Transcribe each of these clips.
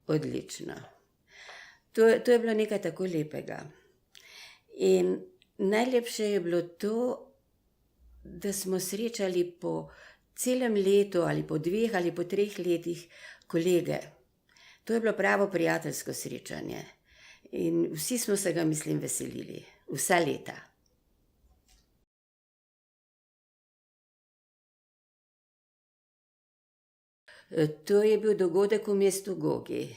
Odlično. To je bilo nekaj tako lepega. In najlepše je bilo to, da smo srečali po celem letu ali po 2 ali po 3 letih kolege. To je bilo pravo prijateljsko srečanje. In vsi smo se ga, mislim, veselili. Vsa leta. To je bil dogodek v mestu Gogi.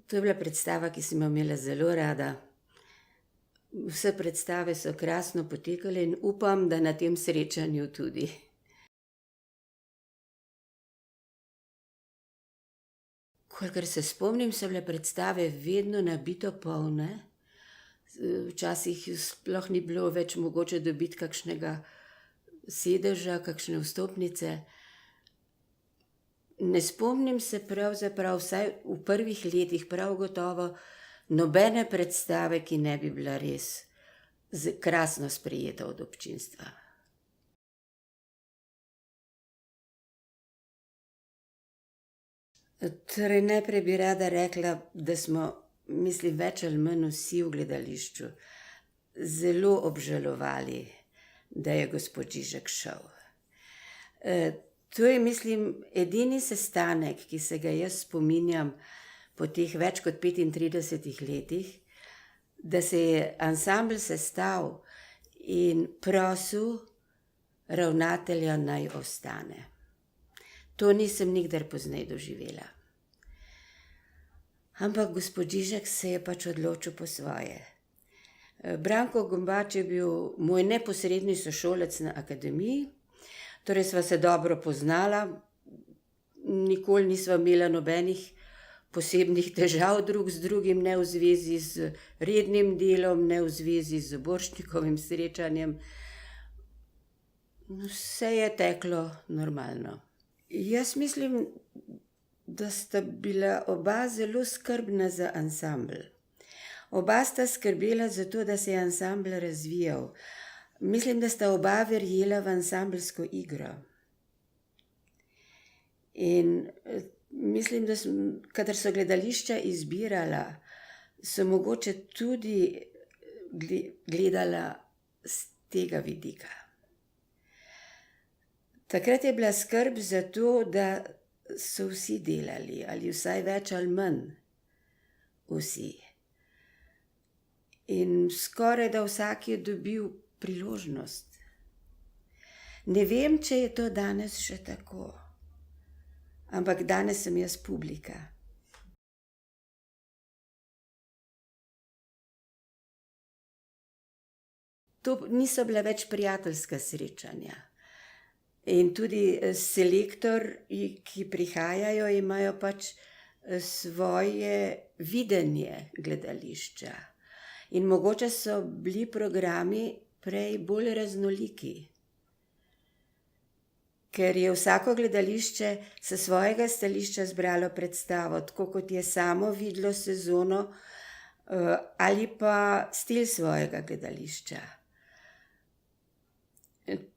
To je bila predstava, ki sem jo imela zelo rada. Vse predstave so krasno potekale in upam, da na tem srečanju tudi. Kolikor se spomnim, so bile predstave vedno nabito polne. Včasih sploh ni bilo več mogoče dobiti kakšnega sedeža, kakšne vstopnice. Ne spomnim se pravzaprav, vsaj v prvih letih prav gotovo, nobene predstave, ki ne bi bila res krasno sprejeta od občinstva. Torej, najprej bi rada rekla, da smo, mislim, več ali manj vsi v gledališču zelo obžalovali, da je gospod Žižek šel. To je, mislim, edini sestanek, ki se ga jaz spominjam po teh več kot 35 letih, da se je ansambel sestal in prosil ravnatelja, naj ostane. To nisem nikdar pozneje doživela. Ampak gospod Žižek se je pač odločil po svoje. Branko Gombač je bil moj neposredni sošolec na akademiji, torej sva se dobro poznala, nikoli nisva imela nobenih posebnih težav drug z drugim, ne v zvezi z rednim delom, ne v zvezi z Borštnikovim srečanjem. Vse je teklo normalno. Jaz mislim, da sta bila oba zelo skrbna za ansambel. Oba sta skrbela za to, da se je ansambel razvijal. Mislim, da sta oba verjela v ansambelsko igro. In mislim, da kadar so gledališča izbirala, so mogoče tudi gledala z tega vidika. Takrat je bila skrb za to, da so vsi delali, ali vsaj več ali manj vsi. In skoraj da vsak je dobil priložnost. Ne vem, če je to danes še tako, ampak danes sem jaz publika. To niso bila več prijateljska srečanja. In tudi selektorji, ki prihajajo, imajo pač svoje videnje gledališča. In mogoče so bili programi prej bolj raznoliki. Ker je vsako gledališče s svojega stališča zbralo predstavo, tako kot je samo videlo sezono, ali pa stil svojega gledališča.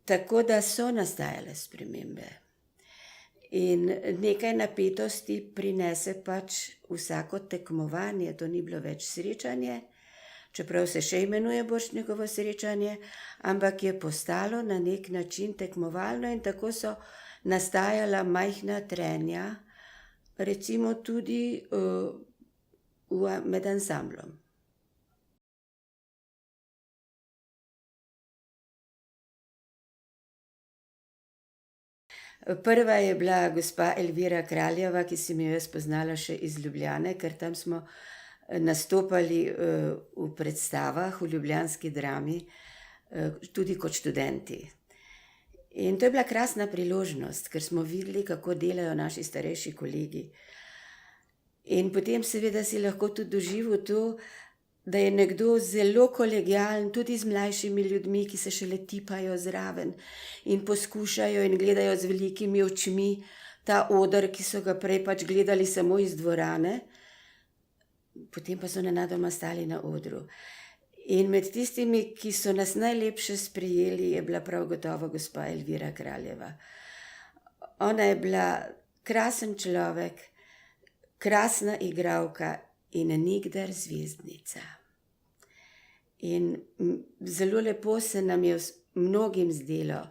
Tako da so nastajale spremembe. In nekaj napetosti prinese pač vsako tekmovanje, to ni bilo več srečanje, čeprav se še imenuje Borštnikovo srečanje, ampak je postalo na nek način tekmovalno in tako so nastajala majhna trenja, recimo tudi med ansamblom. Prva je bila gospa Elvira Kraljeva, ki sem jo jaz poznala še iz Ljubljane, ker tam smo nastopali v predstavah v ljubljanski Drami, tudi kot študenti. In to je bila krasna priložnost, ker smo videli, kako delajo naši starejši kolegi. In potem seveda si lahko tudi doživel to, da je nekdo zelo kolegialen tudi z mlajšimi ljudmi, ki se šele tipajo zraven in poskušajo in gledajo z velikimi očmi ta oder, ki so ga prej pač gledali samo iz dvorane, potem pa so nenadoma stali na odru. In med tistimi, ki so nas najlepše sprejeli, je bila prav gotovo gospa Elvira Kraljeva. Ona je bila krasen človek, krasna igralka in nikdar zvezdnica. In zelo lepo se nam je mnogim zdelo,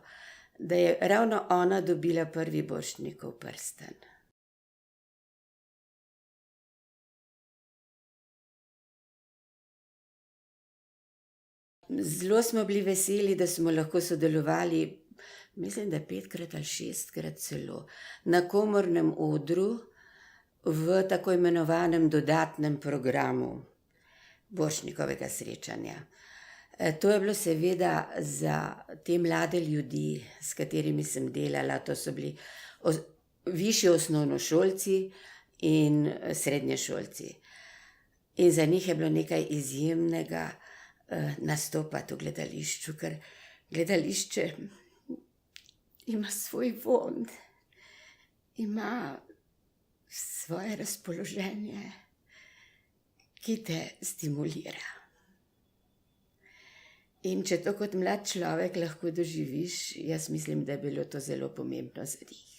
da je ravno ona dobila prvi Borštnikov prstan. Zelo smo bili veseli, da smo lahko sodelovali, mislim, da 5-krat ali 6-krat celo, na komornem odru v tako imenovanem dodatnem programu Borštnikovega srečanja. To je bilo seveda za te mlade ljudi, s katerimi sem delala, to so bili višji osnovnošolci in srednješolci. In za njih je bilo nekaj izjemnega nastopati v gledališču, ker gledališče ima svoj vonj, ima svoje razpoloženje, ki te stimulira. In če to kot mlad človek lahko doživiš, jaz mislim, da je bilo to zelo pomembno za njih.